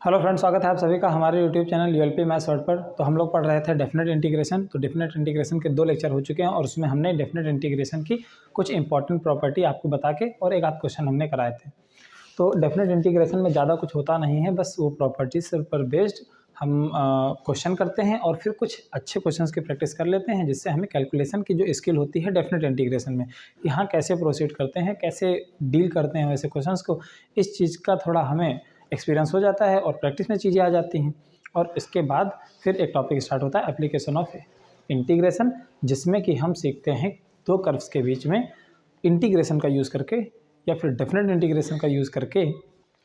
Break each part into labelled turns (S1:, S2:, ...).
S1: Hello friends, स्वागत है आप सभी का हमारे यूट्यूब चैनल यूएलपी मैथ्स वर्ड पर। तो हम लोग पढ़ रहे थे डेफिनेट इंटीग्रेशन। तो डेफिनेट इंटीग्रेशन के 2 लेक्चर हो चुके हैं और उसमें हमने डेफिनेट इंटीग्रेशन की कुछ इंपॉर्टेंट प्रॉपर्टी आपको बता के और एक आध क्वेश्चन हमने कराए थे। तो डेफिनेट इंटीग्रेशन में ज़्यादा कुछ होता नहीं है, बस वो प्रॉपर्टीज पर बेस्ड हम क्वेश्चन करते हैं और फिर कुछ अच्छे क्वेश्चंस की प्रैक्टिस कर लेते हैं, जिससे हमें कैलकुलेशन की जो स्किल होती है डेफिनेट इंटीग्रेशन में, यहाँ कैसे प्रोसीड करते हैं, कैसे डील करते हैं वैसे क्वेश्चंस को, इस चीज़ का थोड़ा हमें एक्सपीरियंस हो जाता है और प्रैक्टिस में चीज़ें आ जाती हैं। और इसके बाद फिर एक टॉपिक स्टार्ट होता है एप्लीकेशन ऑफ इंटीग्रेशन, जिसमें कि हम सीखते हैं दो कर्व्स के बीच में इंटीग्रेशन का यूज़ करके या फिर डेफिनेट इंटीग्रेशन का यूज़ करके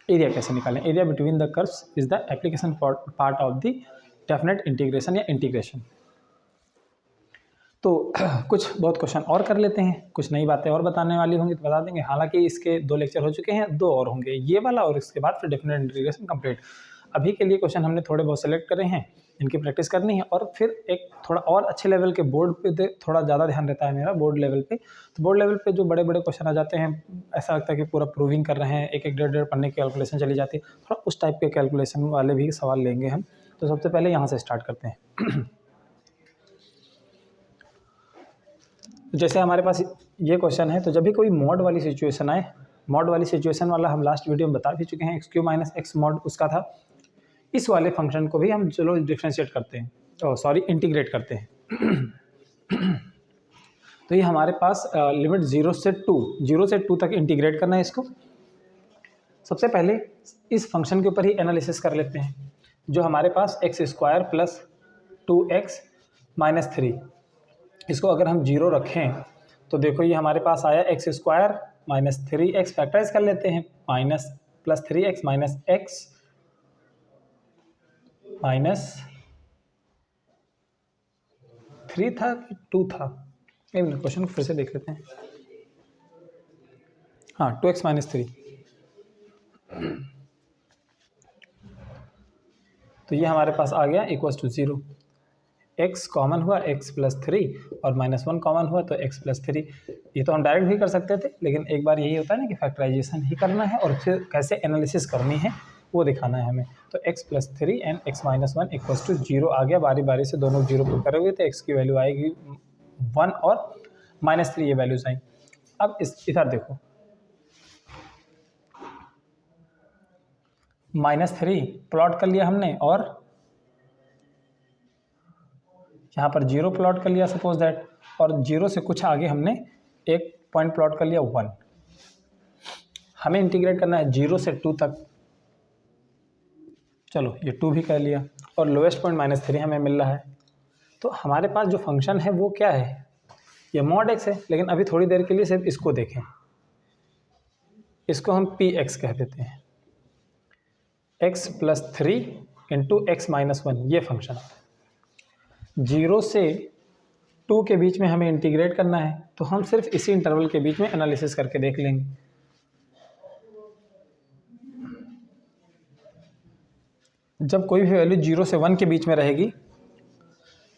S1: एरिया कैसे निकालें। Area between the curves is the application part of the definite integration या इंटीग्रेशन। तो कुछ बहुत क्वेश्चन और कर लेते हैं, कुछ नई बातें और बताने वाली होंगी तो बता देंगे। हालांकि इसके 2 लेक्चर हो चुके हैं, 2 और होंगे, ये वाला और इसके बाद फिर डेफिनेट इंटीग्रेशन कंप्लीट। अभी के लिए क्वेश्चन हमने थोड़े बहुत सेलेक्ट करे हैं, इनकी प्रैक्टिस करनी है और फिर एक थोड़ा और अच्छे लेवल के बोर्ड पे थोड़ा ज़्यादा ध्यान रहता है मेरा बोर्ड लेवल पे। तो बोर्ड लेवल पे जो बड़े बड़े क्वेश्चन आ जाते हैं, ऐसा लगता है कि पूरा प्रूविंग कर रहे हैं, एक एक डेढ़ पढ़ने की कैलकुलेशन चली जाती है, थोड़ा उस टाइप के कैलकुलेशन वाले भी सवाल लेंगे हम। तो सबसे पहले यहाँ से स्टार्ट करते हैं। जैसे हमारे पास ये क्वेश्चन है, तो जब भी कोई मॉड वाली सिचुएशन आए, मॉड वाली सिचुएशन वाला हम लास्ट वीडियो में बता भी चुके हैं, x Q minus x mod उसका था। इस वाले फंक्शन को भी हम चलो डिफ्रेंशिएट करते हैं, इंटीग्रेट करते हैं। तो ये हमारे पास लिमिट 0 से 2 तक इंटीग्रेट करना है इसको। सबसे पहले इस फंक्शन के ऊपर ही एनालिसिस कर लेते हैं, जो हमारे पास x square plus 2x minus 3, इसको अगर हम 0 रखें तो देखो ये हमारे पास आया x square minus 3x, factorise कर लेते हैं, minus plus 3x minus x minus 3 था कि 2 था, एक मिनट क्वेश्चन को फिर से देख लेते हैं। हाँ, 2x माइनस 3। तो ये हमारे पास आ गया इक्वल्स टू 0। x कॉमन हुआ x प्लस 3 और -1 कॉमन हुआ तो x प्लस 3। ये तो हम डायरेक्ट भी कर सकते थे, लेकिन एक बार यही होता है ना कि फैक्टराइजेशन ही करना है और फिर कैसे एनालिसिस करनी है वो दिखाना है हमें। तो x plus 3 and x minus 1 equals to 0 आ गया। बारी बारी से दोनों 0 पुट करोगे तो x की वैल्यू आएगी 1 और -3 ये वैल्यूज आई। अब इधर देखो, -3 प्लॉट कर लिया हमने और यहाँ पर 0 प्लॉट कर लिया सपोज दैट, और 0 से कुछ आगे हमने एक पॉइंट प्लॉट कर लिया 1। हमें इंटीग्रेट करना है 0 से 2 तक। चलो ये 2 भी कर लिया और लोएस्ट पॉइंट -3 हमें मिल रहा है। तो हमारे पास जो फंक्शन है वो क्या है, ये मॉड x है। लेकिन अभी थोड़ी देर के लिए सिर्फ इसको देखें, इसको हम px कह देते हैं, x plus 3 into x minus 1, ये फंक्शन। 0 से 2 के बीच में हमें इंटीग्रेट करना है, तो हम सिर्फ इसी इंटरवल के बीच में एनालिसिस करके देख लेंगे। जब कोई भी वैल्यू 0 से 1 के बीच में रहेगी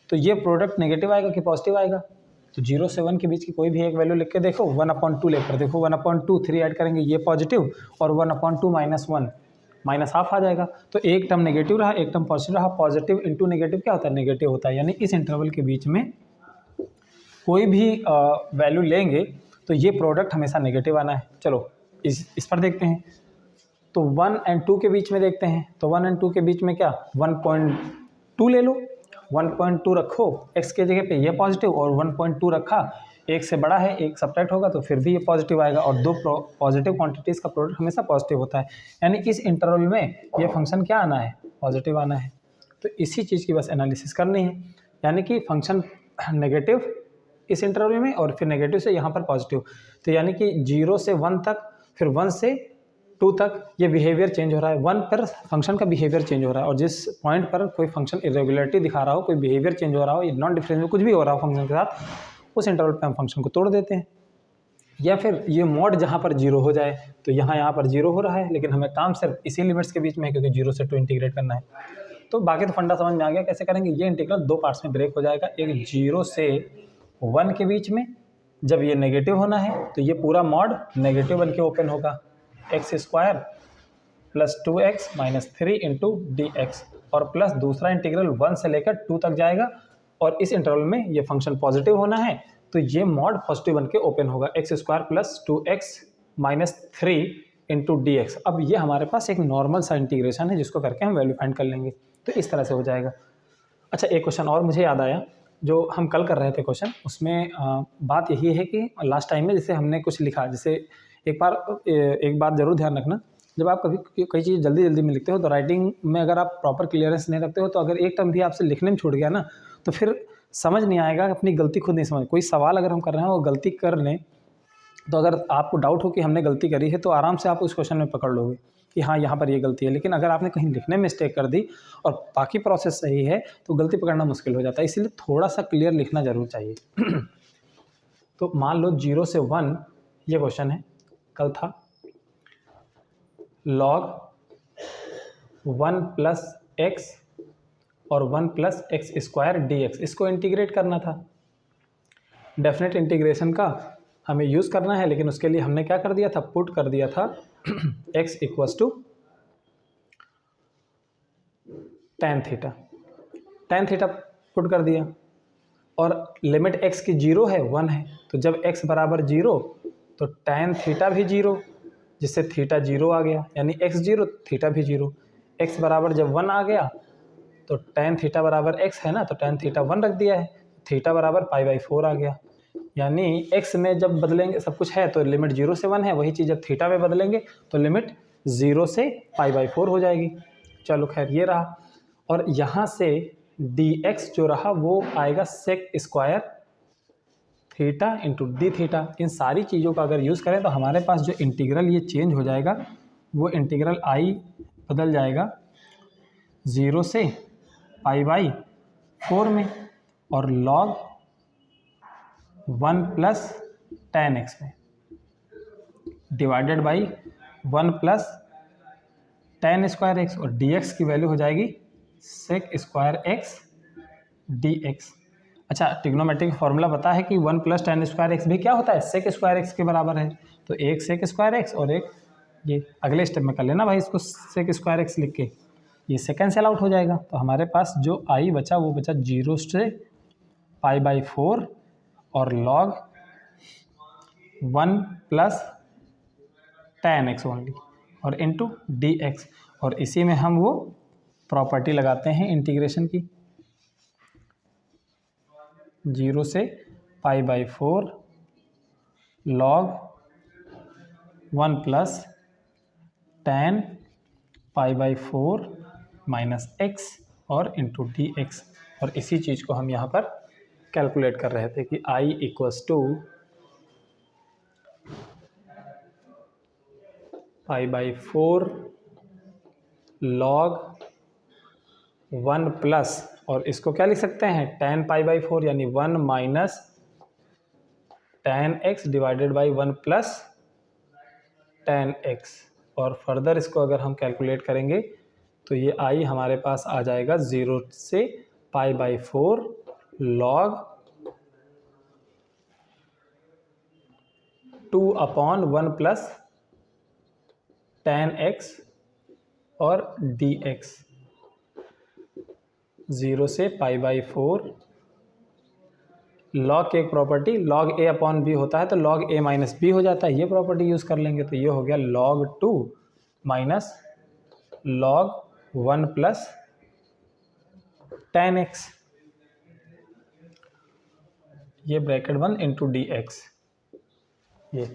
S1: तो ये प्रोडक्ट नेगेटिव आएगा कि पॉजिटिव आएगा। तो 0 से 1 के बीच की कोई भी एक वैल्यू लिख के देखो, 1/2 लेकर देखो, 1/2 3 ऐड करेंगे ये पॉजिटिव, और 1/2 माइनस 1 माइनस हाफ आ जाएगा। तो एक टर्म नेगेटिव रहा, एक टर्म पॉजिटिव रहा। पॉजिटिव इंटू नेगेटिव क्या होता है, नेगेटिव होता है। यानी इस इंटरवल के बीच में कोई भी वैल्यू लेंगे तो ये प्रोडक्ट हमेशा नेगेटिव आना है। चलो इस पर देखते हैं। तो 1 और 2 के बीच में देखते हैं, तो 1 और 2 के बीच में क्या, 1.2 ले लो, 1.2 रखो x के जगह पे, ये पॉजिटिव, और 1.2 रखा, एक से बड़ा है, एक सब्ट्रैक्ट होगा तो फिर भी ये पॉजिटिव आएगा। और दो पॉजिटिव क्वांटिटीज़ का प्रोडक्ट हमेशा पॉजिटिव होता है। यानी इस इंटरवल में ये फंक्शन क्या आना है, पॉजिटिव आना है। तो इसी चीज़ की बस एनालिसिस करनी है, यानी कि फंक्शन नेगेटिव इस इंटरवल में और फिर नेगेटिव से यहाँ पर पॉजिटिव। तो यानी कि 0 से 1 तक, फिर 1 से 2 तक ये बिहेवियर चेंज हो रहा है। 1 पर फंक्शन का बिहेवियर चेंज हो रहा है, और जिस पॉइंट पर कोई फंक्शन इरेगुलरिटी दिखा रहा हो, कोई बिहेवियर चेंज हो रहा हो, या नॉन डिफरेंस में कुछ भी हो रहा हो फंक्शन के साथ, उस इंटरवल पे हम फंक्शन को तोड़ देते हैं। या फिर ये मॉड जहाँ पर 0 हो जाए, तो यहाँ पर 0 हो रहा है, लेकिन हमें काम सिर्फ इसी लिमिट्स के बीच में है, क्योंकि 0 से 2 इंटीग्रेट करना है। तो बाकी तो फंडा समझ में आ गया कैसे करेंगे। ये इंटीग्रल 2 पार्ट्स में ब्रेक हो जाएगा। एक 0 से 1 के बीच में, जब ये नेगेटिव होना है तो ये पूरा मॉड नेगेटिव बन के ओपन होगा, x square plus 2x minus 3 into D x, और प्लस दूसरा इंटीग्रल 1 से लेकर 2 तक जाएगा, और इस इंटरवल में ये फंक्शन पॉजिटिव होना है तो ये मॉड पॉजिटिव बन के ओपन होगा, x square plus 2x minus 3 into D x. अब ये हमारे पास एक नॉर्मल सा इंटीग्रेशन है जिसको करके हम वैल्यू फाइंड कर लेंगे, तो इस तरह से हो जाएगा। अच्छा, एक क्वेश्चन और मुझे याद आया जो हम कल कर रहे थे क्वेश्चन, उसमें बात यही है कि लास्ट टाइम में जैसे हमने कुछ लिखा, जैसे एक बात ज़रूर ध्यान रखना, जब आप कभी कोई चीज़ जल्दी जल्दी में लिखते हो तो राइटिंग में अगर आप प्रॉपर क्लियरेंस नहीं रखते हो तो अगर एक टर्म भी आपसे लिखने में छूट गया ना तो फिर समझ नहीं आएगा, अपनी गलती खुद नहीं समझ। कोई सवाल अगर हम कर रहे हैं वो गलती कर लें तो अगर आपको डाउट हो कि हमने गलती करी है तो आराम से आप उस क्वेश्चन में पकड़ लोगे कि हाँ यहाँ पर ये गलती है, लेकिन अगर आपने कहीं लिखने में मिस्टेक कर दी और बाकी प्रोसेस सही है तो गलती पकड़ना मुश्किल हो जाता है, इसलिए थोड़ा सा क्लियर लिखना ज़रूर चाहिए। तो मान लो 0 से 1 ये क्वेश्चन है, कल था log 1 प्लस एक्स और 1 plus X square D X, इसको इंटीग्रेट करना था। डेफिनेट इंटीग्रेशन का हमें यूज़ करना है, लेकिन उसके लिए हमने क्या कर दिया था, पुट कर दिया था x equals to tan theta, tan theta put कर दिया, और लिमिट x की 0 है 1 है, तो जब x बराबर 0 तो tan थीटा भी 0, जिससे थीटा 0 आ गया, यानी x 0 थीटा भी 0। x बराबर जब 1 आ गया तो tan थीटा बराबर x है ना, तो tan थीटा 1 रख दिया है, थीटा बराबर π/4 आ गया। यानी x में जब बदलेंगे सब कुछ है तो लिमिट 0 से 1 है, वही चीज़ जब थीटा में बदलेंगे तो लिमिट 0 से π/4 हो जाएगी। चलो खैर ये रहा, और यहाँ से dx जो रहा वो आएगा sec square theta into d theta. इन सारी चीज़ों का अगर यूज़ करें तो हमारे पास जो इंटीग्रल ये चेंज हो जाएगा वो इंटीग्रल i बदल जाएगा 0 से π/4 में, और log 1 प्लस tan x में divided by 1 plus tan square x, और dx की वैल्यू हो जाएगी सेक स्क्वायर x dx। अच्छा, ट्रिग्नोमेट्रिक फॉर्मूला पता है कि 1 प्लस tan स्क्वायर x भी क्या होता है, सेक स्क्वायर x के बराबर है, तो एक सेक स्क्वायर x और एक ये अगले स्टेप में कर लेना भाई, इसको सेक स्क्वायर x लिख के ये से कैंसिल आउट हो जाएगा। तो हमारे पास जो i बचा वो बचा 0 से π/4 और log 1 plus tan x only और इंटू डी एक्स, और इसी में हम वो प्रॉपर्टी लगाते हैं इंटीग्रेशन की, 0 से π/4 log 1 plus tan π/4 minus x और इंटू डी एक्स, और इसी चीज़ को हम यहाँ पर कैलकुलेट कर रहे थे कि i equals to π/4 log 1 plus, और इसको क्या लिख सकते हैं tan π/4 यानी 1 minus tan x divided by 1 plus tan x, और फर्दर इसको अगर हम कैलकुलेट करेंगे तो ये i हमारे पास आ जाएगा 0 से π/4 log 2/1 प्लस tan x और dx, 0 से π/4 log की एक प्रॉपर्टी log a/b होता है तो log a माइनस b हो जाता है, ये प्रॉपर्टी यूज़ कर लेंगे तो ये हो गया log 2 minus log 1 plus tan x, ये ब्रैकेट 1 इंटू डी एक्स, ये,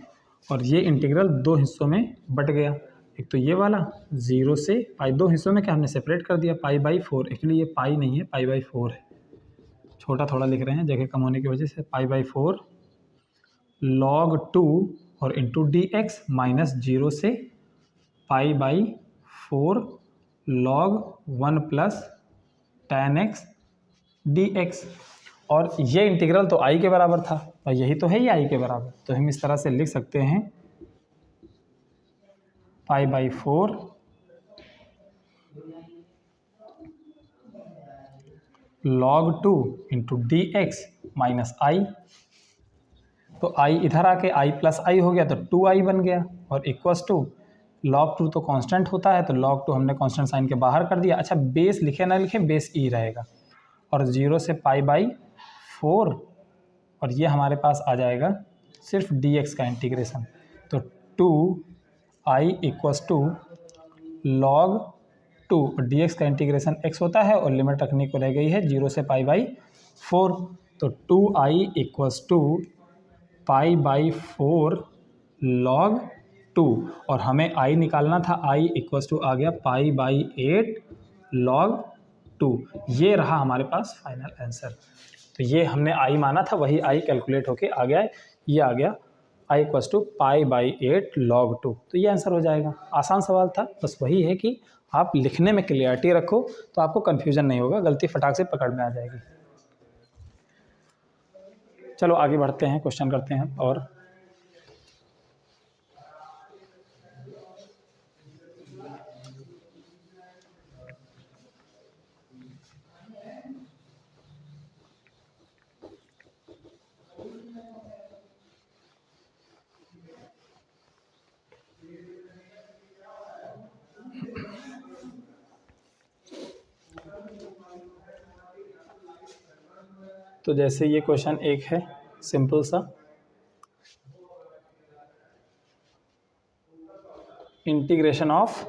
S1: और ये इंटीग्रल दो हिस्सों में बट गया, एक तो ये वाला 0 से पाई, दो हिस्सों में क्या हमने सेपरेट कर दिया π/4, एक्चुअली ये पाई नहीं है π/4 है, छोटा थोड़ा लिख रहे हैं जगह कम होने की वजह से, π/4 log 2 और इंटू डी एक्स माइनस 0 से π/4 log 1 plus tan x dx, और ये इंटीग्रल तो i के बराबर था और यही तो है ही i के बराबर, तो हम इस तरह से लिख सकते हैं π/4 log 2 into D x minus i, तो i इधर आके i प्लस i हो गया तो 2i बन गया, और इक्वल्स टू log 2 तो कांस्टेंट होता है, तो log 2 हमने कांस्टेंट साइन के बाहर कर दिया। अच्छा, बेस लिखे ना लिखे, बेस ई रहेगा, और 0 से π/4, और ये हमारे पास आ जाएगा सिर्फ dx का इंटीग्रेशन। तो 2i इक्वस टू log 2, और dx का इंटीग्रेशन x होता है, और लिमिट रखने को रह गई है 0 से π/4। तो 2i इक्वस टू π/4 log 2, और हमें i निकालना था, i इक्वस टू आ गया π/8 log 2। ये रहा हमारे पास फाइनल आंसर। तो ये हमने i माना था, वही i कैलकुलेट होके आ गया है, ये आ गया i इक्वस टू π/8 log 2। तो ये आंसर हो जाएगा। आसान सवाल था, बस वही है कि आप लिखने में क्लियरिटी रखो तो आपको कन्फ्यूजन नहीं होगा, गलती फटाक से पकड़ में आ जाएगी। चलो आगे बढ़ते हैं, क्वेश्चन करते हैं। और तो जैसे ये क्वेश्चन एक है सिंपल सा, इंटीग्रेशन ऑफ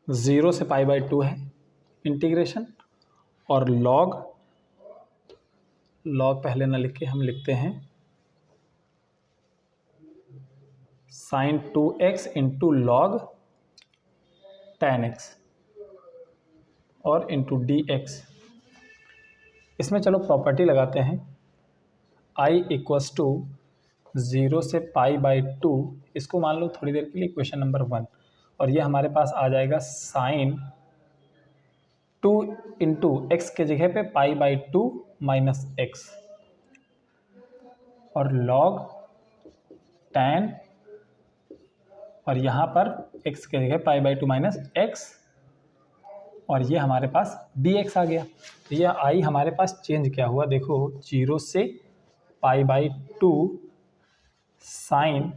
S1: 0 से π/2 है इंटीग्रेशन, और लॉग पहले ना लिख के हम लिखते हैं sin 2x into log 10x और इंटू dx। इसमें चलो प्रॉपर्टी लगाते हैं, i इक्वस टू 0 से π/2, इसको मान लो थोड़ी देर के लिए क्वेश्चन नंबर 1, और ये हमारे पास आ जाएगा साइन 2 इंटू एक्स के जगह पे π/2 माइनस एक्स, और लॉग 10, और यहाँ पर x के जगह π/2 माइनस एक्स, और ये हमारे पास dx आ गया। तो ये i हमारे पास चेंज क्या हुआ, देखो 0 से π/2 साइन,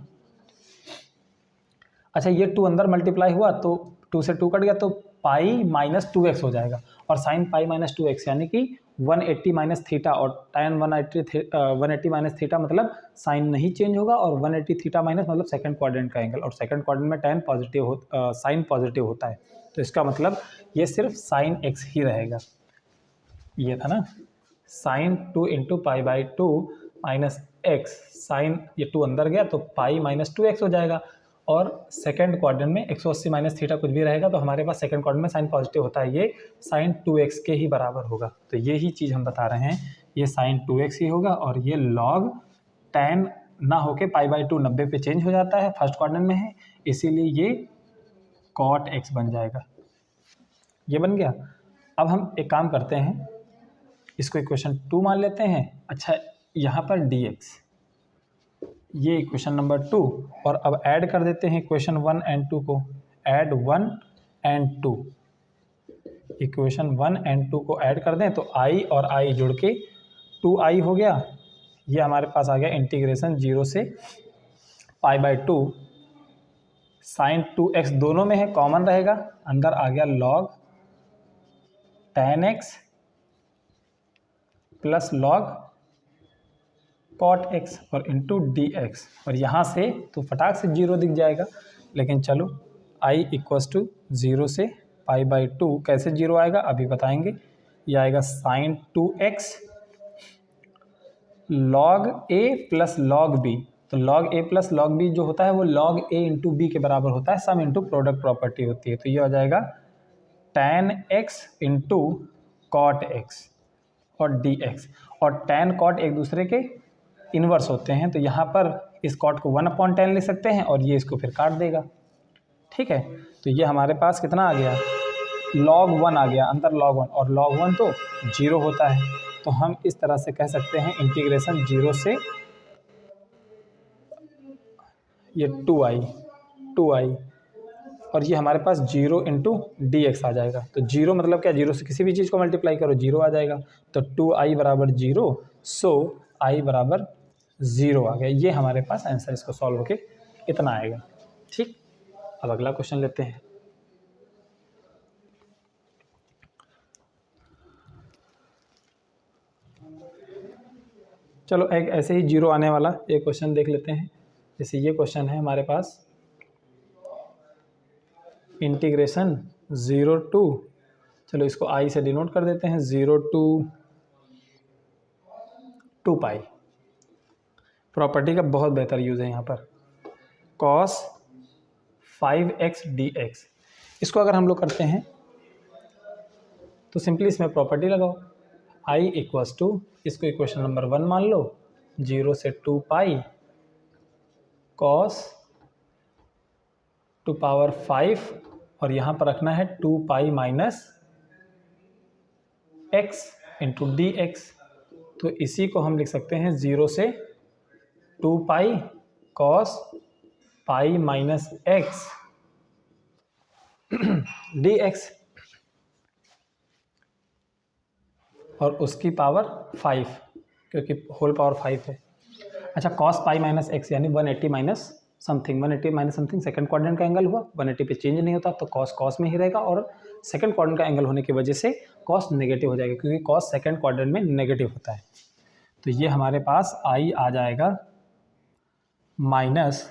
S1: अच्छा ये 2 अंदर मल्टीप्लाई हुआ तो 2 से 2 कट गया, तो पाई माइनस 2x हो जाएगा, और साइन पाई माइनस 2x यानी कि 180 माइनस थीटा, और tan 180 माइनस थीटा मतलब साइन नहीं चेंज होगा, और 180 थीटा माइनस मतलब सेकंड क्वाड्रेंट का एंगल, और सेकंड क्वाड्रेंट में tan पॉजिटिव साइन पॉजिटिव होता है, तो इसका मतलब ये सिर्फ साइन x ही रहेगा। ये था ना sine 2 into π/2 minus x, sine ये 2 अंदर गया तो पाई माइनस 2x हो जाएगा, और सेकंड क्वाड्रेंट में 180 माइनस थीटा कुछ भी रहेगा, तो हमारे पास सेकंड क्वाड्रेंट में साइन पॉजिटिव होता है, ये साइन 2x के ही बराबर होगा। तो ये ही चीज़ हम बता रहे हैं, ये साइन 2x ही होगा, और ये लॉग tan ना होके π/2 90 पे चेंज हो जाता है, फर्स्ट क्वाड्रेंट में है, इसीलिए ये cot x बन जाएगा। ये बन गया। अब हम एक काम करते हैं, इसको इक्वेशन 2 मान लेते हैं। अच्छा, यहाँ पर dx, ये इक्वेशन नंबर 2, और अब ऐड कर देते हैं इक्वेशन 1 एंड 2 को, ऐड 1 एंड 2, इक्वेशन 1 एंड 2 को ऐड कर दें तो i और i जुड़ के 2i हो गया। ये हमारे पास आ गया इंटीग्रेशन 0 से π/2 साइन 2x, दोनों में है कॉमन रहेगा, अंदर आ गया log tan x plus log cot x और इंटू dx, और यहाँ से तो फटाक से 0 दिख जाएगा, लेकिन चलो i इक्वस टू 0 से π/2 कैसे 0 आएगा अभी बताएंगे। ये आएगा sine 2x log a plus log b, तो log a plus log b जो होता है वो log a इंटू b के बराबर होता है, सम इंटू प्रोडक्ट प्रॉपर्टी होती है, तो ये हो जाएगा tan x into cot x और dx, और tan cot एक दूसरे के इन्वर्स होते हैं, तो यहाँ पर इस कॉट को 1/10 लिख सकते हैं, और ये इसको फिर काट देगा। ठीक है, तो ये हमारे पास कितना आ गया, log 1 आ गया, अंदर log 1, और log 1 तो 0 होता है, तो हम इस तरह से कह सकते हैं इंटीग्रेशन 0 से ये 2i, और ये हमारे पास 0 इंटू dx आ जाएगा। तो 0 मतलब क्या, 0 से किसी भी चीज़ को मल्टीप्लाई करो 0 आ जाएगा, तो 2i बराबर 0, सो i बराबर 0 आ गया। ये हमारे पास आंसर इसको सॉल्व होके इतना आएगा। ठीक, अब अगला क्वेश्चन लेते हैं। चलो एक ऐसे ही जीरो आने वाला एक क्वेश्चन देख लेते हैं। जैसे ये क्वेश्चन है हमारे पास, इंटीग्रेशन 0 टू, चलो इसको आई से डिनोट कर देते हैं, 0 टू 2 पाई। प्रॉपर्टी का बहुत बेहतर यूज़ है यहाँ पर, cos 5x dx। इसको अगर हम लोग करते हैं तो सिंपली इसमें प्रॉपर्टी लगाओ, i इक्वल्स टू, इसको इक्वेशन नंबर 1 मान लो, 0 से 2 पाई cos टू पावर 5, और यहाँ पर रखना है 2 pi minus x into D x. तो इसी को हम लिख सकते हैं 0 से 2 पाई cos पाई माइनस x डी एक्स, और उसकी पावर 5, क्योंकि होल पावर 5 है। अच्छा, cos पाई माइनस एक्स यानी 180 minus something, 180 minus something second quadrant का एंगल हुआ, 180 पे चेंज नहीं होता तो cos cos में ही रहेगा, और सेकंड क्वाड्रेंट का एंगल होने की वजह से cos नेगेटिव हो जाएगा, क्योंकि cos सेकंड क्वाड्रेंट में नेगेटिव होता है। तो ये हमारे पास i आ जाएगा माइनस,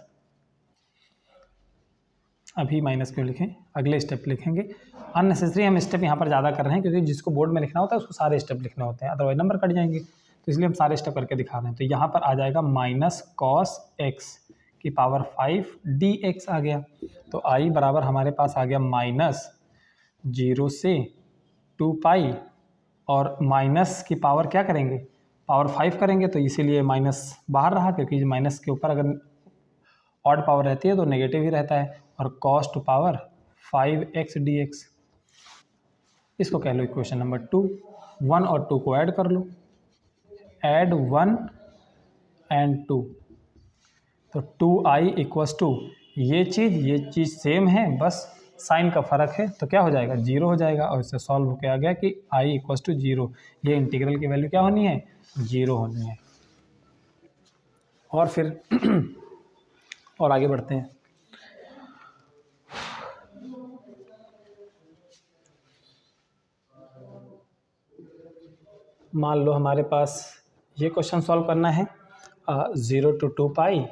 S1: अभी माइनस क्यों लिखें, अगले स्टेप लिखेंगे। अननेसेसरी हम स्टेप यहाँ पर ज़्यादा कर रहे हैं, क्योंकि जिसको बोर्ड में लिखना होता है उसको सारे स्टेप लिखने होते हैं, अदरवाइज नंबर कट जाएंगे, तो इसलिए हम सारे स्टेप करके दिखा रहे हैं। तो यहाँ पर आ जाएगा माइनस cos x की पावर 5 dx आ गया। तो i बराबर हमारे पास आ गया माइनस 0 से 2 पाई, और माइनस की पावर क्या करेंगे, पावर 5 करेंगे, तो इसीलिए माइनस बाहर रहा, क्योंकि माइनस के ऊपर अगर ऑड पावर रहती है तो नेगेटिव ही रहता है, और cos to power 5x dx, इसको कह लो इक्वेशन नंबर 2। 1 और 2 को ऐड कर लो, ऐड 1 एंड 2, तो 2i इक्वल्स टू, ये चीज़ सेम है, बस साइन का फ़र्क है, तो क्या हो जाएगा, 0 हो जाएगा, और इससे सॉल्व होकर आ गया कि i इक्वल्स टू 0। ये इंटीग्रल की वैल्यू क्या होनी है, 0 होनी है। और फिर और आगे बढ़ते हैं। मान लो हमारे पास ये क्वेश्चन सॉल्व करना है, 0 टू 2 पाई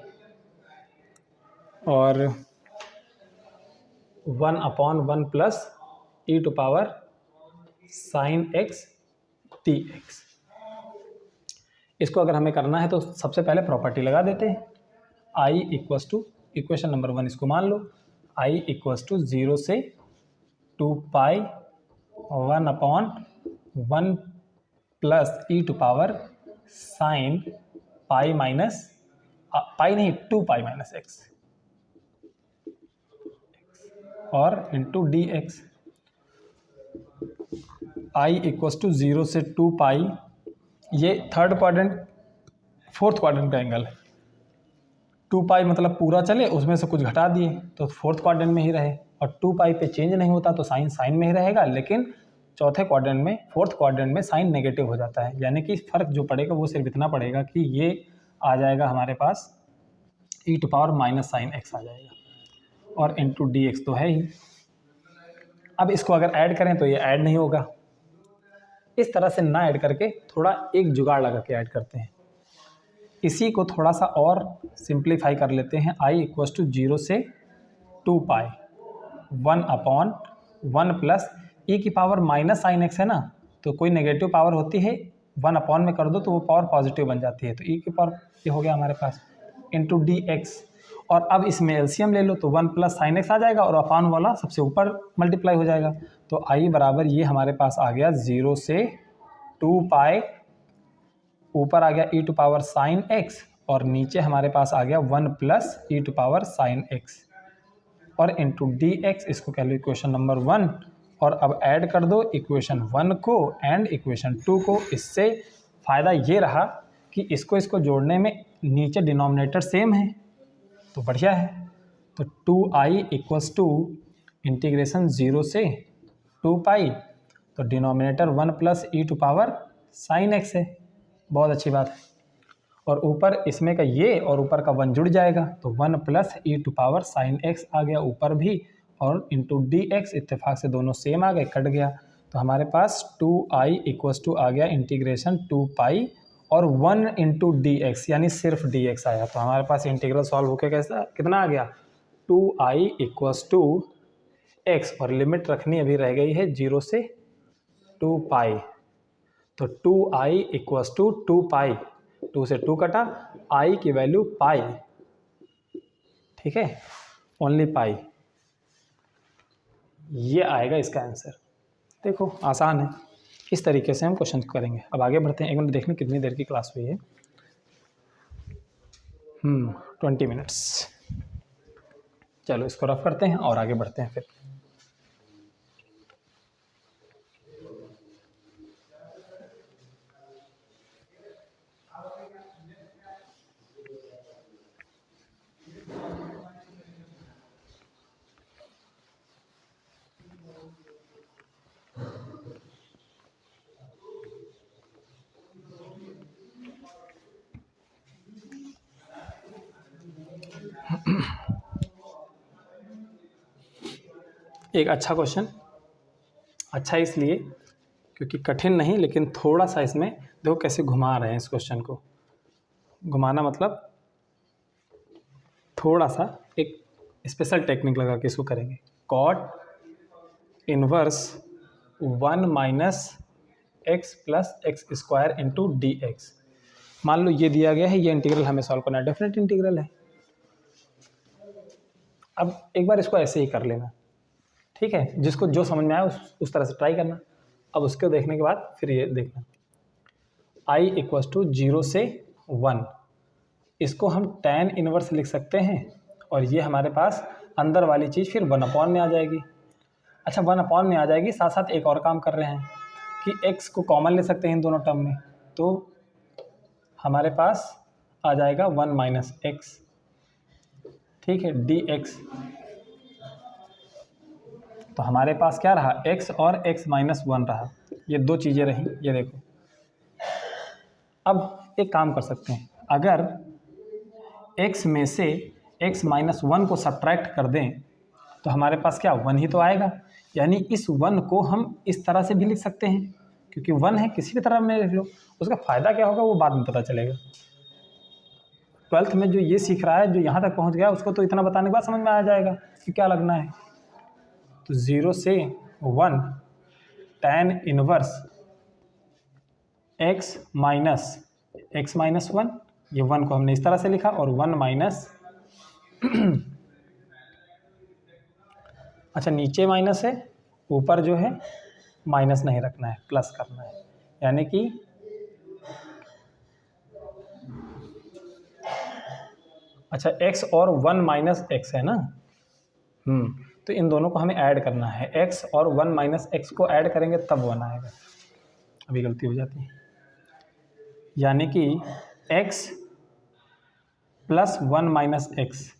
S1: और 1/1 plus e to power sine x dx। इसको अगर हमें करना है तो सबसे पहले प्रॉपर्टी लगा देते हैं, i equals to, equation number 1 इसको मान लो, i इक्वल्स टू 0 से 2 pi 1/1 plus e to power sine pi minus, pi नहीं 2 पाई माइनस x, और into D x. i equals to 0 से 2 पाई, ये थर्ड क्वाड्रेंट फोर्थ क्वाड्रेंट का angle है, 2 पाई मतलब पूरा चले, उसमें से कुछ घटा दिए तो फोर्थ क्वाड्रेंट में ही रहे, और 2 पाई पे चेंज नहीं होता तो साइन साइन में ही रहेगा, लेकिन चौथे क्वाड्रेंट में, फोर्थ क्वाड्रेंट में साइन नेगेटिव हो जाता है, यानी कि फ़र्क जो पड़ेगा वो सिर्फ इतना पड़ेगा कि ये आ जाएगा हमारे पास e to power minus sine x आ जाएगा, और इंटू डी एक्स तो है ही। अब इसको अगर ऐड करें तो ये ऐड नहीं होगा, इस तरह से ना ऐड करके थोड़ा एक जुगाड़ लगा के ऐड करते हैं। इसी को थोड़ा सा और सिंप्लीफाई कर लेते हैं, i इक्वल्स टू 0 से 2 पाई 1/1 प्लस e की पावर माइनस साइन एक्स है ना, तो कोई नेगेटिव पावर होती है 1 में कर दो तो वो पावर पॉजिटिव बन जाती है, तो e की पावर ये हो गया हमारे पास, इंटू डी एक्स। और अब इसमें एलसीएम ले लो तो 1 प्लस साइन एक्स आ जाएगा, और अपॉन वाला सबसे ऊपर मल्टीप्लाई हो जाएगा, तो i बराबर ये हमारे पास आ गया 0 से 2 पाई, ऊपर आ गया e to power sine X, और नीचे हमारे पास आ गया 1 plus e to power sine X, और इंटू डी एक्स, इसको कह लो इक्वेशन नंबर 1। और अब ऐड कर दो इक्वेशन 1 को एंड इक्वेशन 2 को। इससे फ़ायदा ये रहा कि इसको जोड़ने में नीचे डिनोमिनेटर सेम है तो बढ़िया है। तो 2i इक्वल्स टू इंटीग्रेशन 0 से 2 पाई, तो denominator 1 plus e to power sine X है, बहुत अच्छी बात है। और ऊपर इसमें का ये और ऊपर का 1 जुड़ जाएगा, तो 1 plus e to power sine x आ गया ऊपर भी, और इंटू डी एक्स, इत्तेफाक से दोनों सेम आ गए, कट गया। तो हमारे पास 2i इक्वस टू आ गया इंटीग्रेशन 2 पाई और 1 इंटू डी एक्स, यानी सिर्फ डी एक्स आया। तो हमारे पास इंटीग्रल सॉल्व होकर कैसा कितना आ गया 2i इक्वस टू एक्स, और लिमिट रखनी अभी रह गई है 0 से 2 पाई। तो 2i इक्वस टू 2 पाई, 2 से 2 कटा, i की वैल्यू पाई, ठीक है, ओनली पाई, ये आएगा इसका आंसर। देखो आसान है, इस तरीके से हम क्वेश्चन करेंगे। अब आगे बढ़ते हैं। 1 मिनट देख लें कितनी देर की क्लास हुई है। 20 मिनट्स। चलो इसको रफ करते हैं और आगे बढ़ते हैं फिर। एक अच्छा क्वेश्चन, अच्छा इसलिए क्योंकि कठिन नहीं, लेकिन थोड़ा सा इसमें देखो कैसे घुमा रहे हैं इस क्वेश्चन को। घुमाना मतलब थोड़ा सा एक स्पेशल टेक्निक लगा के इसको करेंगे। Cot inverse 1 minus X plus X square into D X. मान लो ये दिया गया है, ये इंटीग्रल हमें सॉल्व करना है, डेफिनेट इंटीग्रल है। अब एक बार इसको ऐसे ही कर लेना, ठीक है, जिसको जो समझ में आया उस तरह से ट्राई करना। अब उसको देखने के बाद फिर ये देखना i इक्वस टू 0 से 1, इसको हम tan इनवर्स लिख सकते हैं, और ये हमारे पास अंदर वाली चीज़ फिर 1/, में आ जाएगी। अच्छा 1/, में आ जाएगी, साथ साथ एक और काम कर रहे हैं कि x को कॉमन ले सकते हैं इन दोनों टर्म में, तो हमारे पास आ जाएगा 1 माइनस एक्स, ठीक है, dx। तो हमारे पास क्या रहा, x और x माइनस 1 रहा, ये दो चीज़ें रहीं, ये देखो। अब एक काम कर सकते हैं, अगर x में से x माइनस 1 को सब्ट्रैक्ट कर दें तो हमारे पास क्या 1 ही तो आएगा, यानी इस 1 को हम इस तरह से भी लिख सकते हैं, क्योंकि 1 है, किसी भी तरह में लिख लो। उसका फ़ायदा क्या होगा वो बाद में पता चलेगा। 12th में जो ये सीख रहा है, जो यहाँ तक पहुँच गया, उसको तो इतना बताने के बाद समझ में आ जाएगा कि क्या लगना है। तो 0 से 1 tan इनवर्स x माइनस 1, ये 1 को हमने इस तरह से लिखा, और 1 माइनस अच्छा नीचे माइनस है, ऊपर जो है माइनस नहीं रखना है, प्लस करना है, यानी कि अच्छा x और 1 माइनस एक्स है ना, तो इन दोनों को हमें ऐड करना है। x और 1 माइनस एक्स को ऐड करेंगे तब 1 आएगा। अभी गलती हो जाती है, यानी कि x प्लस 1 माइनस एक्स,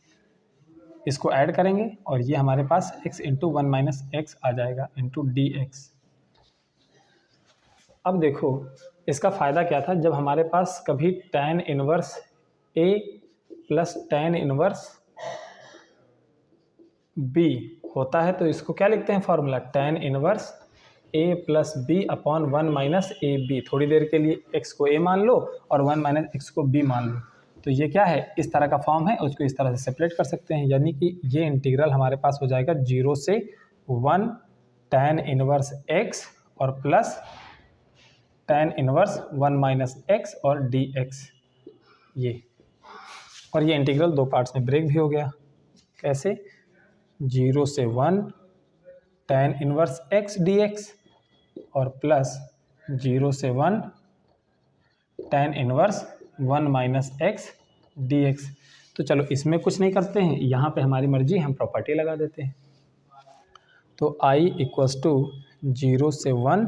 S1: इसको ऐड करेंगे, और ये हमारे पास x इंटू 1 माइनस एक्स आ जाएगा इंटू डी एक्स। अब देखो इसका फ़ायदा क्या था, जब हमारे पास कभी tan inverse a plus tan inverse b होता है, तो इसको क्या लिखते हैं formula, tan inverse a plus b upon 1 minus a b. थोड़ी देर के लिए x को a मान लो और 1 माइनस एक्स को b मान लो, तो ये क्या है, इस तरह का फॉर्म है, उसको इस तरह से सेपरेट कर सकते हैं, यानी कि ये इंटीग्रल हमारे पास हो जाएगा 0 से 1 tan इनवर्स x और plus tan inverse 1 minus x और dx, ये। और ये इंटीग्रल दो पार्ट्स में ब्रेक भी हो गया। कैसे, 0 से 1 tan इनवर्स x dx और प्लस 0 से 1 tan inverse 1 minus x dx। तो चलो इसमें कुछ नहीं करते हैं, यहाँ पे हमारी मर्जी, हम प्रॉपर्टी लगा देते हैं। तो i इक्वस टू 0 से 1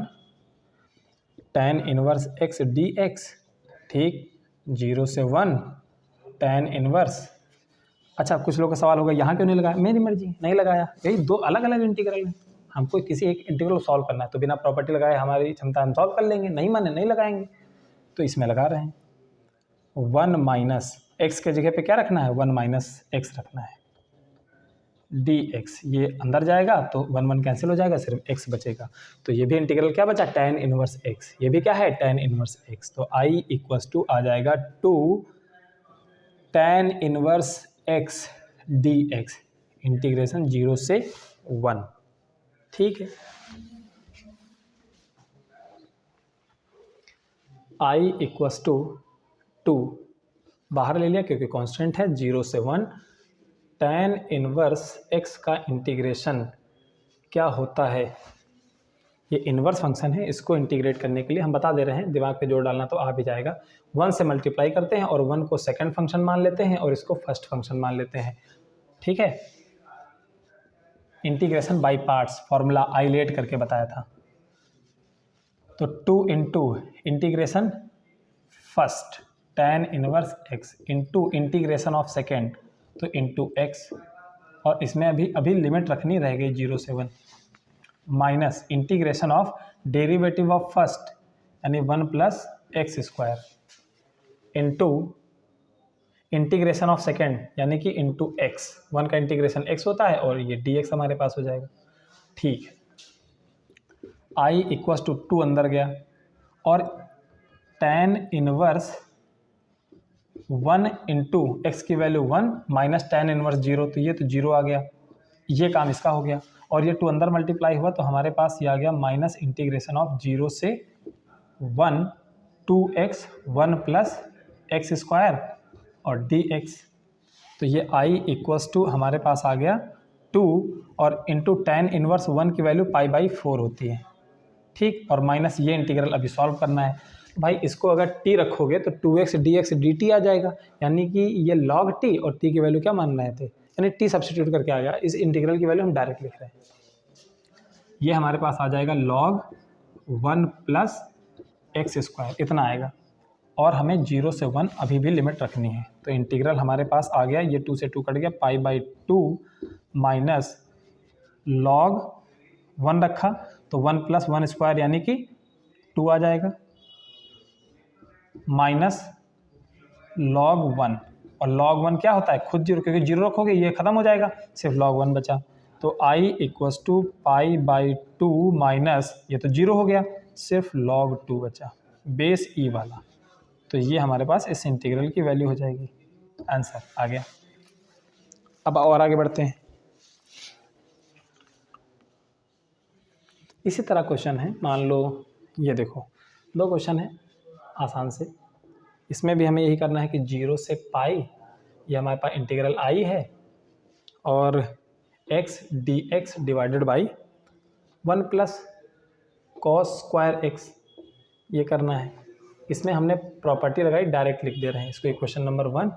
S1: tan इनवर्स x dx, ठीक, 0 से 1 tan इनवर्स। अच्छा कुछ लोगों का सवाल होगा यहाँ क्यों नहीं लगाया, मेरी मर्जी, नहीं लगाया, यही दो अलग अलग इंटीग्रल हैं, हमको किसी एक इंटीग्रल को सॉल्व करना है, तो बिना प्रॉपर्टी लगाए हमारी क्षमता हम सॉल्व कर लेंगे, नहीं माने नहीं लगाएंगे, तो इसमें लगा रहे हैं। 1 माइनस एक्स के जगह पे क्या रखना है, 1 माइनस एक्स रखना है, dx। ये अंदर जाएगा तो 1 1 कैंसिल हो जाएगा, सिर्फ x बचेगा। तो ये भी इंटीग्रल क्या बचा, tan इनवर्स x। ये भी क्या है, tan इनवर्स x। तो I इक्वल्स टू आ जाएगा 2 tan inverse x dx, integration 0 से 1। ठीक है, I इक्वल्स टू 2 बाहर ले लिया क्योंकि कांस्टेंट है, 0 से 1 tan इनवर्स x का इंटीग्रेशन क्या होता है। ये इनवर्स फंक्शन है, इसको इंटीग्रेट करने के लिए हम बता दे रहे हैं, दिमाग पे जोर डालना तो आ भी जाएगा। 1 से मल्टीप्लाई करते हैं और 1 को सेकंड फंक्शन मान लेते हैं और इसको फर्स्ट फंक्शन मान लेते हैं। ठीक है, integration by parts formula I let करके बताया था। तो 2 into integration first tan inverse x into integration of second तो इंटू एक्स, और इसमें अभी लिमिट रखनी रहेगी 0 से 1, minus integration of derivative of first यानी 1 plus X square into integration of second यानी कि इंटू एक्स। 1 का इंटीग्रेशन x होता है और ये dx हमारे पास हो जाएगा। ठीक है, I इक्वल्स टू 2 अंदर गया और tan इनवर्स 1 इंटू एक्स की वैल्यू 1 माइनस tan इनवर्स 0, तो ये तो 0 आ गया, ये काम इसका हो गया। और ये 2 अंदर मल्टीप्लाई हुआ तो हमारे पास ये आ गया माइनस इंटीग्रेशन ऑफ 0 से 1 2x 1 प्लस एक्स स्क्वायर और dx। तो ये I इक्वल्स टू हमारे पास आ गया 2 और इंटू tan इनवर्स 1 की वैल्यू π/4 होती है। ठीक, और माइनस ये इंटीग्रल अभी सॉल्व करना है। भाई इसको अगर t रखोगे तो 2x dx dt आ जाएगा, यानी कि ये log t और t की वैल्यू क्या मान रहे थे, यानी t सब्स्टिट्यूट करके आ गया। इस इंटीग्रल की वैल्यू हम डायरेक्ट लिख रहे हैं, ये हमारे पास आ जाएगा log 1 प्लस एक्स स्क्वायर, इतना आएगा। और हमें 0 से 1 अभी भी लिमिट रखनी है, तो इंटीग्रल हमारे पास आ गया, ये 2 से 2 कट गया, π/2 माइनस log 1 रखा तो 1 प्लस 1 स्क्वायर यानी कि 2 आ जाएगा, माइनस log 1, और log 1 क्या होता है, खुद 0, क्योंकि 0 रखोगे ये खत्म हो जाएगा, सिर्फ log 1 बचा। तो I इक्वल्स टू π/2 माइनस ये तो 0 हो गया, सिर्फ log 2 बचा, बेस ई वाला। तो ये हमारे पास इस इंटीग्रल की वैल्यू हो जाएगी, आंसर आ गया। अब और आगे बढ़ते हैं। इसी तरह क्वेश्चन है, मान लो ये देखो 2 क्वेश्चन है आसान से, इसमें भी हमें यही करना है कि 0 से पाई, ये हमारे पास इंटीग्रल I है और x dx divided by 1 plus cos square x, ये करना है। इसमें हमने प्रॉपर्टी लगाई, डायरेक्ट लिख दे रहे हैं इसको इक्वेशन नंबर 1,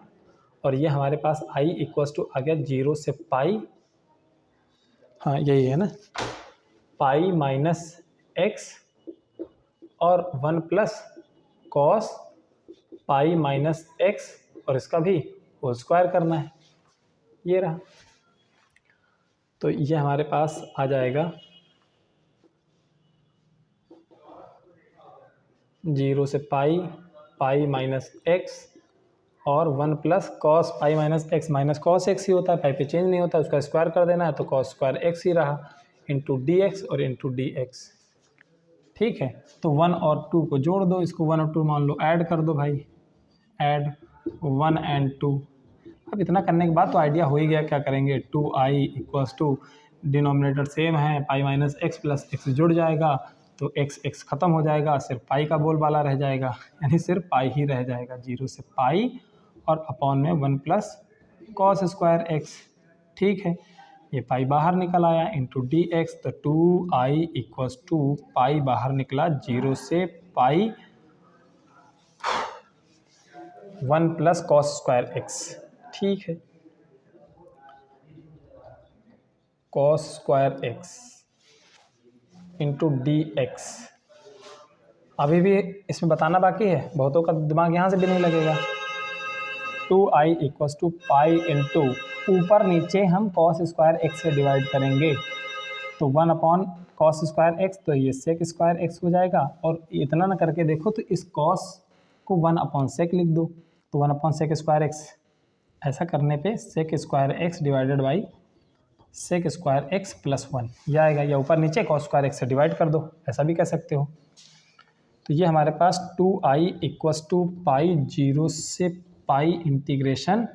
S1: और ये हमारे पास I इक्वल्स टू आ गया 0 से पाई, हाँ यही है ना, पाई माइनस एक्स और 1 plus cos pi minus x, और इसका भी होल स्क्वायर करना है, ये रहा। तो ये हमारे पास आ जाएगा 0 से पाई माइनस एक्स और 1 plus cos pi minus cos x ही होता है, पाई पे चेंज नहीं होता, उसका स्क्वायर कर देना है, तो कॉस स्क्वायर एक्स ही रहा, इंटू डी एक्स और इंटू डी एक्स। ठीक है, तो 1 और 2 को जोड़ दो, इसको 1 और 2 मान लो ऐड कर दो भाई, ऐड 1 एंड 2। अब इतना करने के बाद तो आइडिया हो ही गया क्या करेंगे, 2i equals to denominator same है, pi minus X plus x जुड़ जाएगा तो x ख़त्म हो जाएगा, सिर्फ पाई का बोल वाला रह जाएगा, यानी सिर्फ पाई ही रह जाएगा, 0 से पाई और अपॉन में 1 प्लस कॉस स्क्वायर एक्स। ठीक है, ये पाई बाहर निकल आया इंटू डी एक्स, तो 2i इक्वल्स टू पाई बाहर निकला 0 से पाई 1 प्लस कॉस स्क्वायर एक्स। ठीक है, cos square x into D x. अभी भी इसमें बताना बाकी है, बहुतों का दिमाग यहाँ से भी नहीं लगेगा। 2i equals to pi into ऊपर नीचे हम कॉस स्क्वायर एक्स से डिवाइड करेंगे, तो 1 अपॉन कॉस स्क्वायर एक्स, तो ये सेक स्क्वायर एक्स हो जाएगा। और इतना ना करके देखो तो इस कॉस को 1 अपॉन सेक लिख दो, तो 1/sec²x, ऐसा करने पे sec²x डिवाइडेड बाई sec²x + 1 ये आएगा, या ऊपर नीचे cos²x से डिवाइड कर दो, ऐसा भी कह सकते हो। तो ये हमारे पास 2i = पाई 0 से पाई इंटीग्रेशन,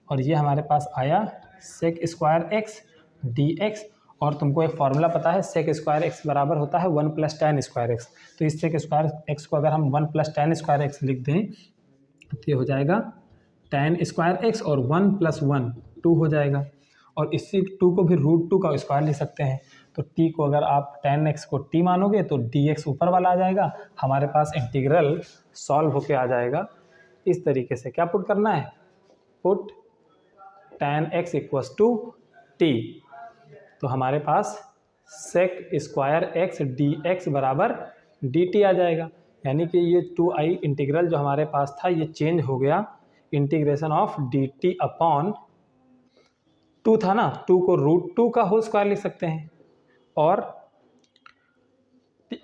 S1: और ये हमारे पास आया sec²x dx, और तुमको एक फॉर्मूला पता है sec²x बराबर होता है 1 + tan²x। तो इस sec²x को अगर हम 1 + tan²x लिख दें तो ये हो जाएगा tan²x, और 1 + 1 2 हो जाएगा, और इसी 2 को भी √2 का स्क्वायर लिख सकते हैं। तो t को अगर आप tan x को t मानोगे तो dx ऊपर वाला आ जाएगा, हमारे पास इंटीग्रल सॉल्व होके आ जाएगा इस तरीके से। क्या पुट करना है? पुट tan x = t, तो हमारे पास sec² dx बराबर dt आ जाएगा, यानी कि ये 2i इंटीग्रल जो हमारे पास था ये चेंज हो गया इंटीग्रेशन ऑफ dt अपॉन 2 था ना, 2 को √2 का होल स्क्वायर लिख सकते हैं, और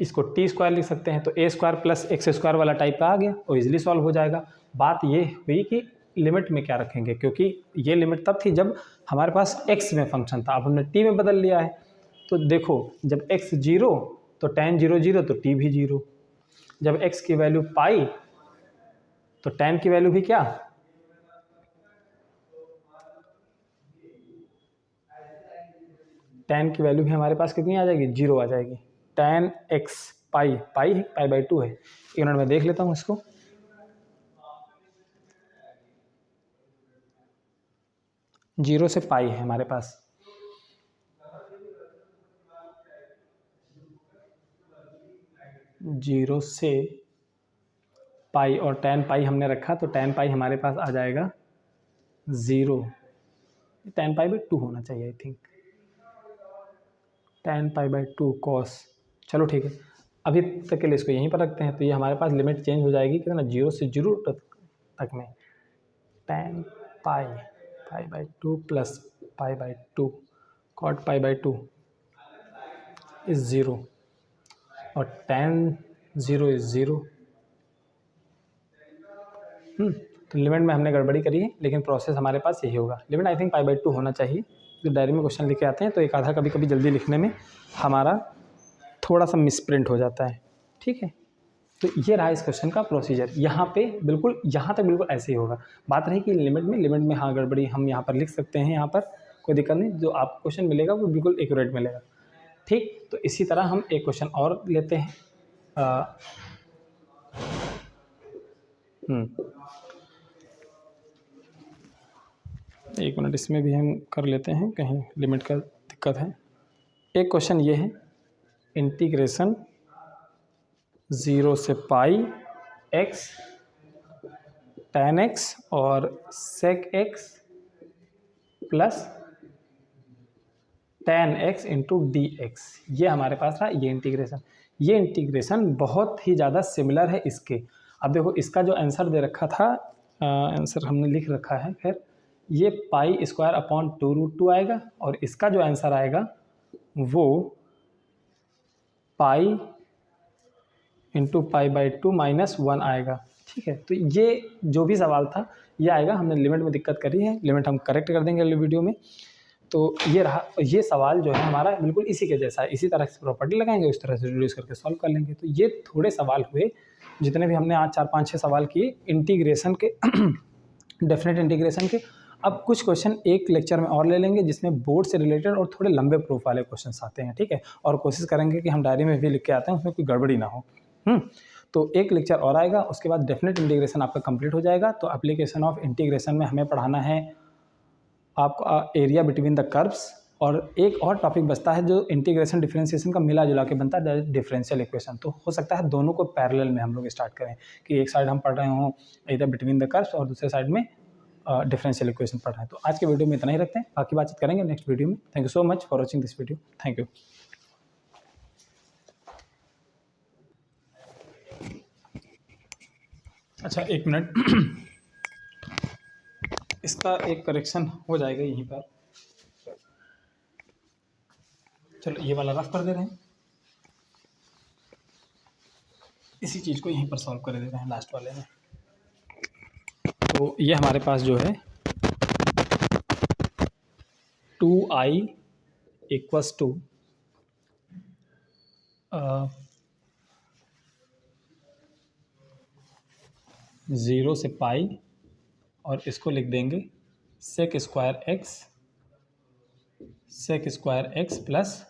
S1: इसको t² लिख सकते हैं, तो a² + x² वाला टाइप पे आ गया और इजीली सॉल्व हो जाएगा। बात ये हुई कि लिमिट में क्या रखेंगे, क्योंकि ये लिमिट तब थी जब हमारे पास x में फंक्शन था, अब हमने t में बदल लिया है। तो देखो जब x 0 तो tan 0 0 तो t भी 0, जब x की वैल्यू पाई तो tan की वैल्यू भी क्या, tan की वैल्यू भी हमारे पास कितनी आ जाएगी, 0 आ जाएगी। tan x पाई/2 है, एक मिनट में देख लेता हूँ इसको। जीरो से पाई है हमारे पास, जीरो से पाई, और tan पाई हमने रखा तो tan पाई हमारे पास आ जाएगा 0, tan पाई/2 होना चाहिए आई थिंक, tan पाई/2 cos, चलो ठीक है, अभी तक के लिए इसको यहीं पर रखते हैं। तो ये हमारे पास लिमिट चेंज हो जाएगी कितना, 0 से 0 तक में tan पाई/2 + पाई/2 cot पाई/2 इज़ 0, और tan 0 इज़ 0। तो लिमिट में हमने गड़बड़ी करी है, लेकिन प्रोसेस हमारे पास यही होगा। लिमिट आई थिंक पाई/2 होना चाहिए। जो डायरी में क्वेश्चन लिखे आते हैं तो एक आधा कभी कभी जल्दी लिखने में हमारा थोड़ा सा मिसप्रिंट हो जाता है, ठीक है। तो ये रहा इस क्वेश्चन का प्रोसीजर, यहाँ पे बिल्कुल यहाँ तक बिल्कुल ऐसे ही होगा। बात रही कि लिमिट में हाँ गड़बड़ी हम यहाँ पर लिख सकते हैं, यहाँ पर कोई दिक्कत नहीं, जो आपको क्वेश्चन मिलेगा वो बिल्कुल एक्यूरेट मिलेगा, ठीक। तो इसी तरह हम एक क्वेश्चन और लेते हैं। एक मिनट, इसमें भी हम कर लेते हैं, कहीं लिमिट का दिक्कत है। एक क्वेश्चन ये है, इंटीग्रेशन 0 से पाई x tan x और sec x plus tan x into dx, ये हमारे पास रहा ये इंटीग्रेशन। ये इंटीग्रेशन बहुत ही ज़्यादा सिमिलर है इसके। अब देखो इसका जो आंसर दे रखा था, आंसर हमने लिख रखा है, खैर ये π² /2√2 आएगा, और इसका जो आंसर आएगा वो पाई इंटू पाई/2 - 1 आएगा, ठीक है। तो ये जो भी सवाल था ये आएगा, हमने लिमिट में दिक्कत करी है, लिमिट हम करेक्ट कर देंगे अगले वीडियो में। तो ये रहा, ये सवाल जो है हमारा बिल्कुल इसी के जैसा है, इसी तरह से प्रॉपर्टी लगाएंगे, उस तरह से रिड्यूस करके सॉल्व कर लेंगे। तो ये थोड़े सवाल हुए, जितने भी हमने आज 4 5 6 सवाल किए इंटीग्रेशन के डेफिनेट इंटीग्रेशन के। अब कुछ क्वेश्चन एक लेक्चर में और ले लेंगे जिसमें बोर्ड से रिलेटेड और थोड़े लंबे प्रूफ वाले क्वेश्चन आते हैं, ठीक है। और कोशिश करेंगे कि हम डायरी में भी लिख के आते हैं, उसमें कोई गड़बड़ी ना हो। तो एक लेक्चर और आएगा, उसके बाद डेफिनेट इंटीग्रेशन आपका कंप्लीट हो जाएगा। तो एप्लीकेशन ऑफ इंटीग्रेशन में हमें पढ़ाना है आपका एरिया बिटवीन द कर्व्स, और एक और टॉपिक बचता है जो इंटीग्रेशन डिफरेंशिएशन का मिला जुला के बनता है, डिफरेंशियल इक्वेशन। तो हो सकता है दोनों को पैरेलल में हम लोग स्टार्ट करें, कि एक साइड हम पढ़ रहे हों इधर बिटवीन द कर्व्स और दूसरे साइड में डिफरेंशियल इक्वेशन पढ़ रहे हैं। तो आज के वीडियो में इतना ही रखते हैं, बाकी बातचीत करेंगे नेक्स्ट वीडियो में। Thank you so much for watching this video, thank you. अच्छा एक मिनट, इसका एक करेक्शन हो जाएगा यहीं पर। चलो ये वाला रफ कर दे रहे हैं, इसी चीज़ को यहीं पर सॉल्व कर दे रहे हैं लास्ट वाले में। तो ये हमारे पास जो है 2i इक्वस टू 0 से पाई और इसको लिख देंगे sec square x plus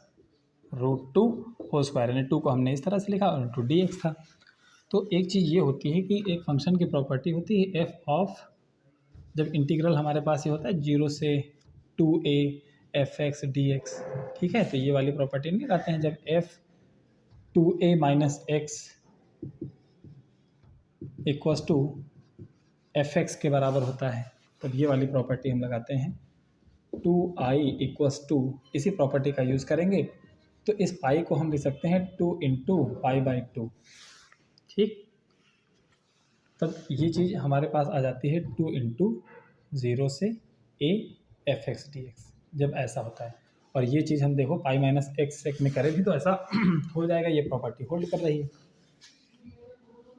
S1: √2 whole square, यानी 2 को हमने इस तरह से लिखा और × dx था। तो एक चीज़ ये होती है कि एक फंक्शन की प्रॉपर्टी होती है एफ ऑफ, जब इंटीग्रल हमारे पास ये होता है 0 से 2a fx dx, ठीक है। तो ये वाली प्रॉपर्टी नहीं लगाते हैं, जब f 2a minus x equals to fx के बराबर होता है, तब ये वाली प्रॉपर्टी हम लगाते हैं 2i इक्वस टू, इसी प्रॉपर्टी का यूज़ करेंगे। तो इस पाई को हम लिख सकते हैं 2 इंटू पाई बाई 2, ठीक। तब ये चीज़ हमारे पास आ जाती है 2 इंटू 0 से a fx dx, जब ऐसा होता है। और ये चीज़ हम देखो पाई माइनस एक्स सेक में करें भी तो ऐसा हो जाएगा, ये प्रॉपर्टी होल्ड कर रही है।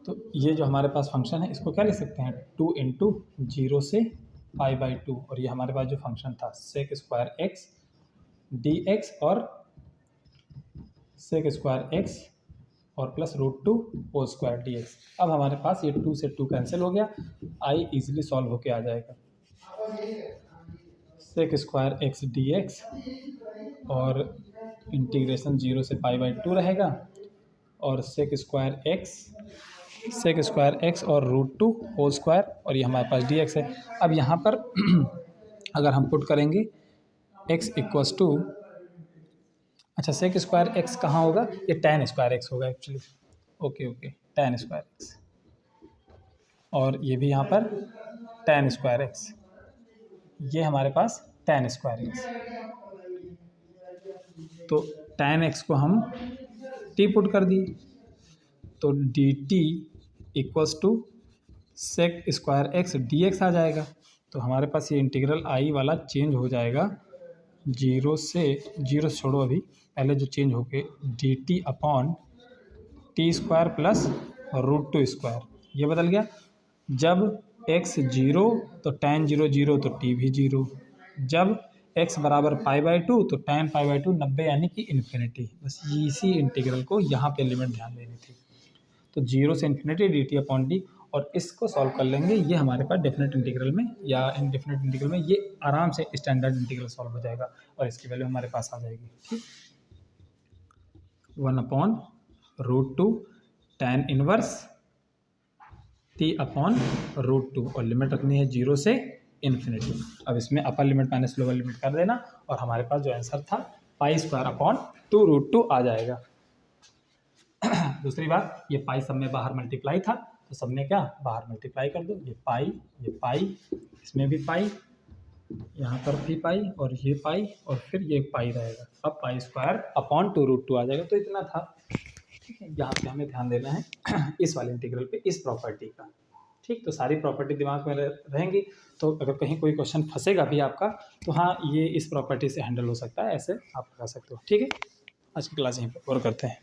S1: तो ये जो हमारे पास फंक्शन है इसको क्या लिख सकते हैं 2 इंटू 0 से पाई बाई 2, और ये हमारे पास जो फंक्शन था सेक स्क्वायर एक्स dx और सेक स्क्वायर एक्स और प्लस √2 होल स्क्वायर dx। अब हमारे पास ये 2 से 2 कैंसिल हो गया, i इजीली सॉल्व होके आ जाएगा। सेक स्क्वायर एक्स dx और इंटीग्रेशन 0 से पाई बाई 2 रहेगा, और सेक स्क्वायर एक्स और √2 होल स्क्वायर, और ये हमारे पास dx है। अब यहाँ पर अगर हम पुट करेंगे x इक्वस टू, अच्छा सेक स्क्वायर एक्स कहाँ होगा, ये tan स्क्वायर एक्स होगा actually, okay tan square x, और ये भी यहाँ पर tan स्क्वायर एक्स, ये हमारे पास tan स्क्वायर एक्स। तो tan एक्स को हम t पुट कर दिए, तो dt equals to sec square x dx आ जाएगा। तो हमारे पास ये इंटीग्रल i वाला चेंज हो जाएगा 0 से छोड़ो अभी, पहले जो चेंज हो के dt upon T square plus √2 square, ये बदल गया। जब x 0 तो tan 0 तो t भी 0, जब x बराबर पाई बाई 2 तो tan पाई बाई 2 90 यानी कि इन्फिनिटी। बस इसी इंटीग्रल को यहाँ पे लिमिट ध्यान देनी थी। तो 0 से इन्फिनिटी dt अपॉन डी, और इसको सॉल्व कर लेंगे, ये हमारे पास डेफिनेट इंटीग्रल में या इनडेफिनेट इंटीग्रल में ये आराम से स्टैंडर्ड इंटीग्रल सॉल्व हो जाएगा, और इसकी वैल्यू हमारे पास आ जाएगी, ठीक। 1 upon √2 tan inverse t upon √2, और लिमिट रखनी है 0 से इन्फिनिटी। अब इसमें upper limit minus lower limit कर देना, और हमारे पास जो आंसर था पाई स्क्वायर अपॉन 2√2 आ जाएगा। दूसरी बात, ये पाई सब में बाहर मल्टीप्लाई था, तो सब में क्या बाहर मल्टीप्लाई कर दो, ये पाई, इसमें भी पाई, यहाँ पर भी पाई, और ये पाई, और फिर ये पाई रहेगा। अब पाई स्क्वायर अपॉन 2√2 आ जाएगा। तो इतना था, ठीक है। यहाँ पे हमें ध्यान देना है इस वाले इंटीग्रल पे, इस प्रॉपर्टी का, ठीक। तो सारी प्रॉपर्टी दिमाग में रहेंगी, तो अगर कहीं कोई क्वेश्चन फंसेगा भी आपका, तो हाँ ये इस प्रॉपर्टी से हैंडल हो सकता है, ऐसे आप कर सकते हो, ठीक है। आज की क्लास यहीं पर और करते हैं।